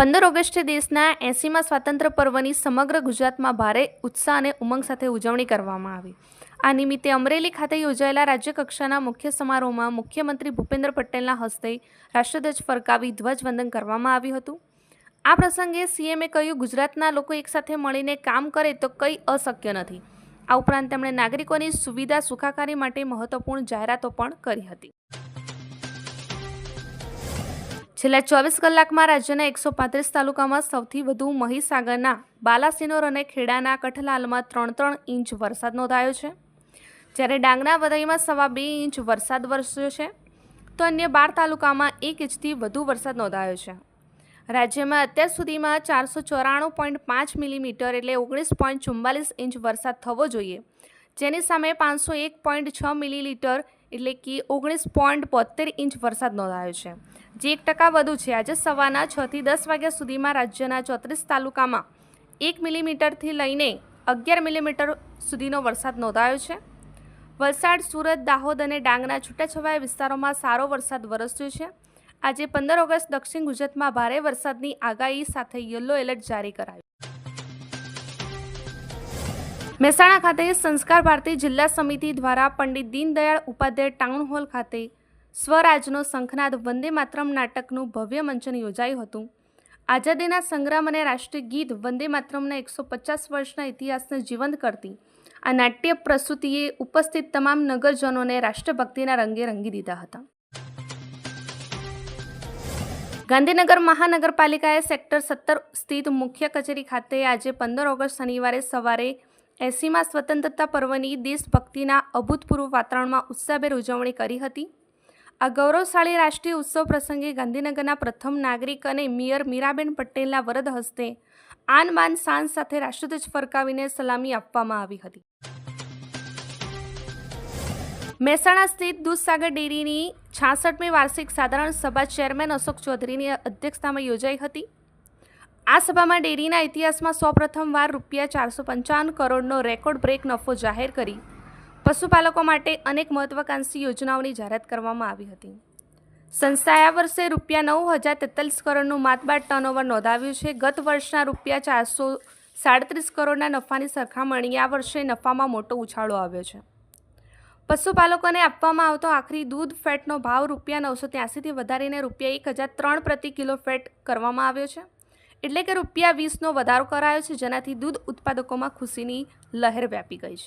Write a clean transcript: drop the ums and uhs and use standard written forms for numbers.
15 ઓગસ્ટે દેશના 80મા સ્વાતંત્ર્ય પર્વની સમગ્ર ગુજરાતમાં ભારે ઉત્સાહ અને ઉમંગ સાથે ઉજવણી કરવામાં આવી। આ નિમિત્તે અમરેલી ખાતે યોજાયેલા રાજ્યકક્ષાના મુખ્ય સમારોહમાં મુખ્યમંત્રી ભૂપેન્દ્ર પટેલના હસ્તે રાષ્ટ્રધ્વજ ફરકાવી ધ્વજવંદન કરવામાં આવ્યું હતું। આ પ્રસંગે સીએમએ કહ્યું, ગુજરાતના લોકો એકસાથે મળીને કામ કરે તો કંઈ અશક્ય નથી। આ ઉપરાંત તેમણે નાગરિકોની સુવિધા સુખાકારી માટે મહત્વપૂર્ણ જાહેરાતો પણ કરી હતી। છેલ્લા 24 કલાકમાં રાજ્યના 135 તાલુકામાં સૌથી વધુ મહીસાગરના બાલાસિનોર અને ખેડાના કઠલાલમાં 3.3 ઇંચ વરસાદ નોંધાયો છે, જ્યારે ડાંગના વઘઈમાં 2.25 ઇંચ વરસાદ વરસ્યો છે, તો અન્ય 12 તાલુકામાં 1 ઇંચથી વધુ વરસાદ નોંધાયો છે। રાજ્યમાં અત્યાર સુધીમાં 494.5 મિલીમીટર એટલે 19.44 ઇંચ વરસાદ થવો જોઈએ, જેની સામે 501.6 મિલીલીટર એટલે કે 19.72 ઇંચ વરસાદ નોંધાયો છે, જે 1% વધુ છે। આજે સવારના 6 થી 10 વાગ્યા સુધીમાં રાજ્યના 34 તાલુકામાં 1 મિલીમીટરથી લઈને 11 મિલીમીટર સુધીનો વરસાદ નોંધાયો છે। વલસાડ, સુરત, દાહોદ અને ડાંગના છૂટાછવાયા વિસ્તારોમાં સારો વરસાદ વરસ્યો છે। આજે 15 ઓગસ્ટ દક્ષિણ ગુજરાતમાં ભારે વરસાદની આગાહી સાથે યલો એલર્ટ જારી કરાયું। મહેસાણા ખાતે સંસ્કાર ભારતી જિલ્લા સમિતિ દ્વારા પંડિત દીનદયાળ ઉપાધ્યાય ટાઉન હોલ ખાતે સ્વરાજનો શંખનાદ વંદે માતરમ નાટકનું ભવ્ય મંચન યોજાયું હતું। આઝાદીના સંગ્રામ અને રાષ્ટ્રીય ગીત વંદે માતરમના 150 વર્ષના ઇતિહાસને જીવંત કરતી આ નાટ્ય પ્રસ્તુતિએ ઉપસ્થિત તમામ નગરજનોને રાષ્ટ્રભક્તિના રંગે રંગી દીધા હતા। ગાંધીનગર મહાનગરપાલિકાએ સેક્ટર 17 સ્થિત મુખ્ય કચેરી ખાતે આજે 15 ઓગસ્ટ શનિવારે સવારે 80મા સ્વતંત્રતા પર્વની દેશભક્તિના અભૂતપૂર્વ વાતાવરણમાં ઉત્સાહભેર ઉજવણી કરી હતી। આ ગૌરવશાળી રાષ્ટ્રીય ઉત્સવ પ્રસંગે ગાંધીનગરના પ્રથમ નાગરિક અને મેયર મીરાબેન પટેલના વરદ હસ્તે આન બાન શાન સાથે રાષ્ટ્રધ્વજ ફરકાવીને સલામી આપવામાં આવી હતી। મહેસાણા સ્થિત દૂધસાગર ડેરીની 66મી વાર્ષિક સાધારણ સભા ચેરમેન અશોક ચૌધરીની અધ્યક્ષતામાં યોજાઈ હતી। આ સભામાં ડેરીના ઇતિહાસમાં સૌપ્રથમવાર ₹455 કરોડનો રેકોર્ડ બ્રેક નફો જાહેર કરી પશુપાલકો માટે અનેક મહત્વાકાંક્ષી યોજનાઓની જાહેરાત કરવામાં આવી હતી। સંસ્થાએ આ વર્ષે ₹9,043 કરોડનું માતબાર ટર્નઓવર નોંધાવ્યું છે। ગત વર્ષના ₹437 કરોડના નફાની સરખામણીએ આ વર્ષે નફામાં મોટો ઉછાળો આવ્યો છે। પશુપાલકોને આપવામાં આવતો આખરી દૂધ ફેટનો ભાવ ₹983થી વધારીને ₹1,003 પ્રતિ કિલો ફેટ કરવામાં આવ્યો છે, એટલે કે ₹20નો વધારો કરાયો છે, જેનાથી દૂધ ઉત્પાદકોમાં ખુશીની લહેર વ્યાપી ગઈ છે।